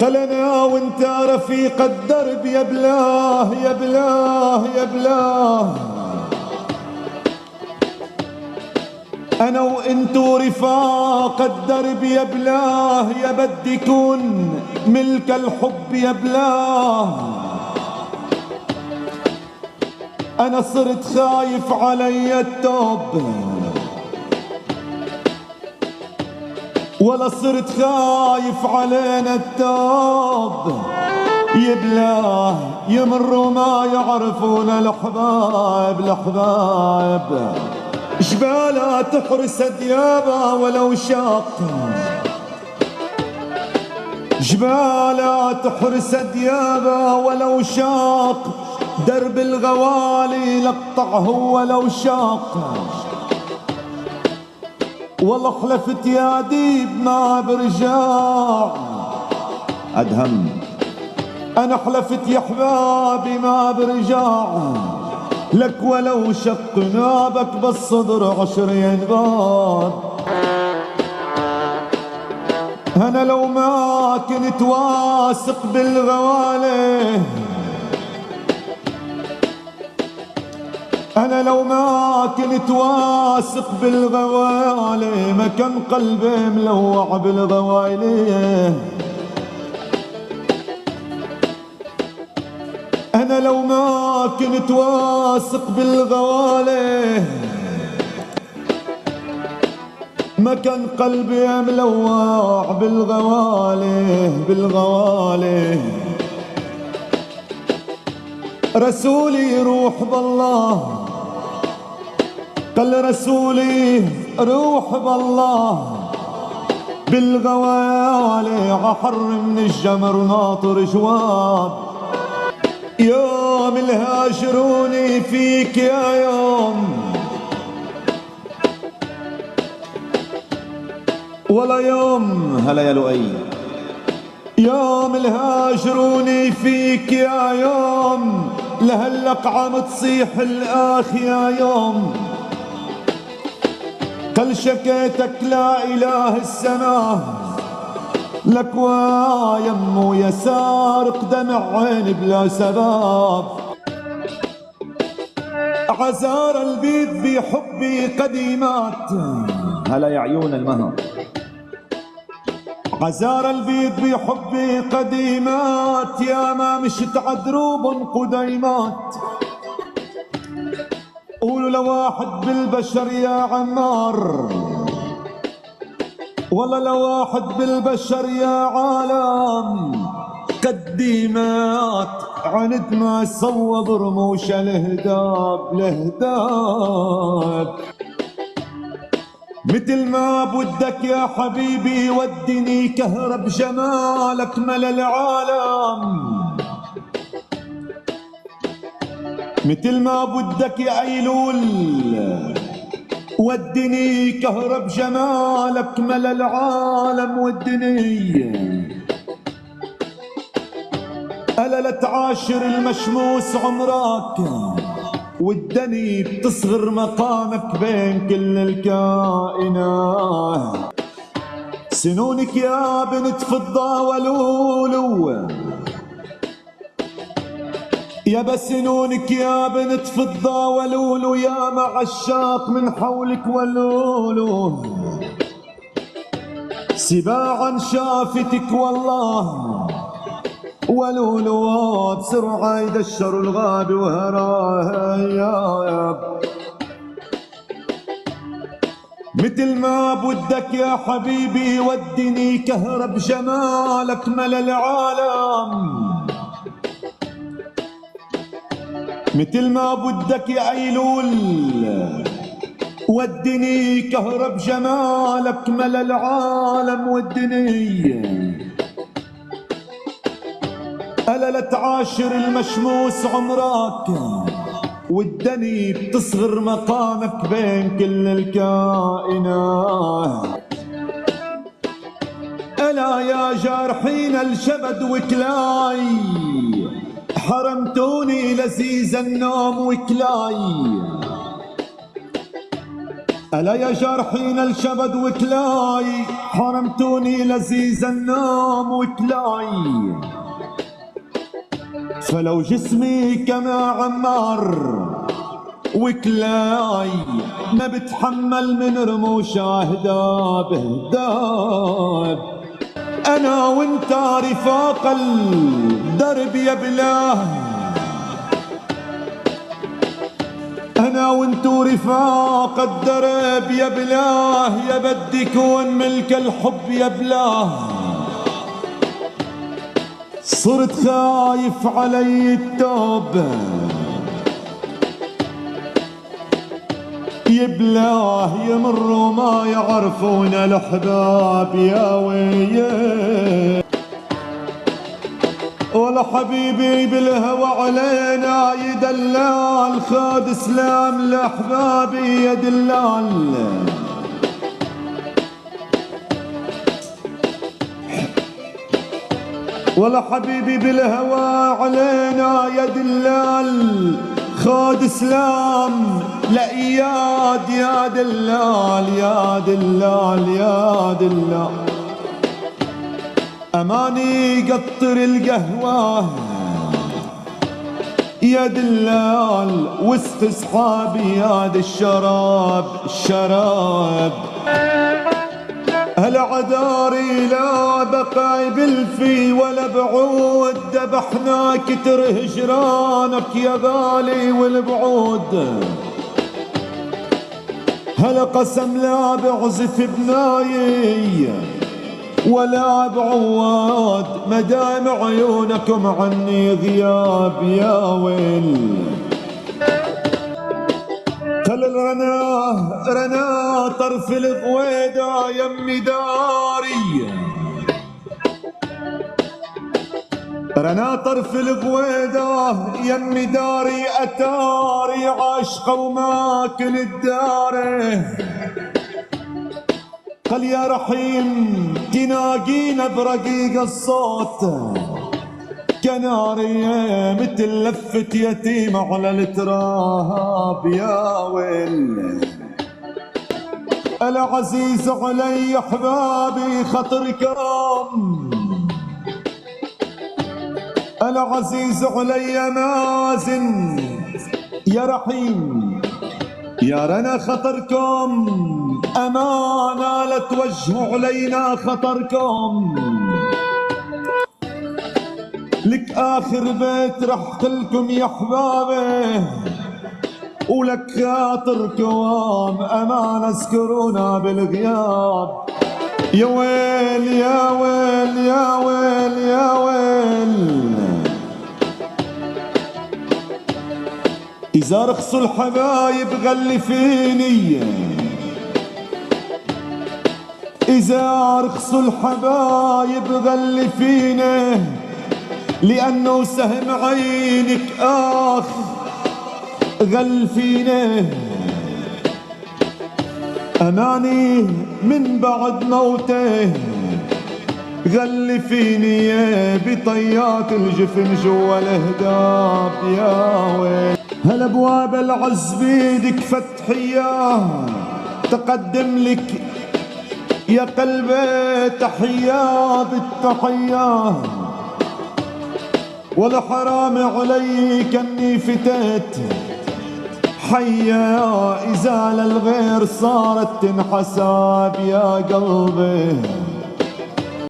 قال انا وانت رفيق الدرب يا بلاه يا بلاه يا بلاه، انا وانتو رفاق الدرب يا بلاه، يا بدي كون ملك الحب يا بلاه. انا صرت خايف علي التوب ولا صرت خايف علينا التوب، يبلاه يمروا ما يعرفون الحبايب الحبايب. جبالها تحرس ديابها ولو شاق، جبالها تحرس ديابها ولو شاق، درب الغوالي لقطعه ولو شاق. والله حلفت يا ديب ما برجع ادهم، انا حلفت يا حبابي ما برجع لك ولو شق نابك بالصدر 20 باب. انا لو ما كنت واثق بالغوالي، أنا لو ما كنت واثق بالغوالي ما كان قلبي ملوع بالغوالي. أنا لو ما كنت واثق بالغوالي ما كان قلبي ملوع بالغوالي بالغوالي. رسولي روح بالله، قال رسولي روح بالله، بالغوالي عحر من الجمر ناطر جواب. يوم الهاجروني فيك يا يوم، ولا يوم هلا يا لؤي، يوم الهاجروني فيك يا يوم، لهلق عم تصيح الاخ يا يوم. قال شكيتك لا اله السماء، لك ويمو يا سارق دمع عيني بلا سباب. عزار البيت بحبي قديمات، هلا يا عيون المهر. عزار البيت بحبي قديمات، يا ما مشت عدروب قديمات. قولوا لواحد بالبشر يا عمار، والله لواحد بالبشر يا عالم، قديمات عند ما صوب رموش الهداب الهداب. مثل ما بدك يا حبيبي ودني كهرب جمالك ملا العالم، مثل ما بدك يا ايلول ودني كهرب جمالك ملا العالم ودني. ألا لا تعاشر المشموس عمرك، ودني بتصغر مقامك بين كل الكائنات. سنونك يا بنت فضة ولولو، يا بسنونك يا بنت فضة ولولو، يا معشاق من حولك ولولو. سباعا شافتك والله ولولو، بسرعة يدشروا الغاب وهرايا. مثل ما بدك يا حبيبي ودني كهرب جمالك ملا العالم، مثل ما بدك يا ايلول ودني كهرب جمالك ملا العالم ودني. ألا لا تعاشر المشموس عمرك، والدني بتصغر مقامك بين كل الكائنات. ألا يا جارحين الشبد وكلاي، حرمتوني لذيذ النوم وكلاي. ألا يا جارحين الشبد وكلاي حرمتوني لذيذ النوم وكلاي، فلو جسمي كما عمار وكلاي ما بتحمل من رموشة هداب هداب. أنا وانت رفاق الدرب يا بلاه، أنا وانتو رفاق الدرب يا بلاه، يا بدي كون ملك الحب يا بلاه. صرت خايف علي التوب يا بلاه، يمروا ما يعرفون الأحباب يا وياه. ولا حبيبي بالهوى علينا يدلال، خاد سلام لأحبابي يا دلال. ولا حبيبي بالهوى علينا يا دلال، خاد سلام لإياد يا دلال يا دلال يا دلال. أماني قطر القهوة يا دلال، وسط اصحابي هذا الشراب الشراب. هالعذاري لا بقى بالفي ولا بعود، ذبحنا كتر هجرانك يا غالي والبعود. هلا قسم لا بعزف بناي ولا بعواد، مدام عيونكم عني غياب يا ويل. خل الرناه رنا طرف الغويدة يمي داري، رنا طرف الغويدة يمي داري. أتاري عاشقة وما كنت داري، قال يا رحيم تناقينا برقيق الصوت، كناري مثل لفة يتيم على التراب يا ويل. العزيز علي احبابي خطركم، العزيز علي مازن يا رحيم يا رنا خطركم، أمانة لا توجهوا علينا خطركم. لك آخر بيت رحت لكم يا حبابي، ولك خاطر كوام أمانة اذكرونا بالغياب. يا ويل يا ويل يا ويل يا ويل. إذا رخصوا الحبايب غلي فيني، إذا رخصوا الحبايب غلي فيني، لأنه سهم عينك آخ غل فيني. أماني من بعد موته غل فيني بطيات الجفن جوا الهداب يا ويل. هالابواب العز بيدك فتحية تقدم لك يا قلبي تحية بالتحية. ولا حرام علي كني فتت حية، إذا للغير صارت تنحساب يا قلبي.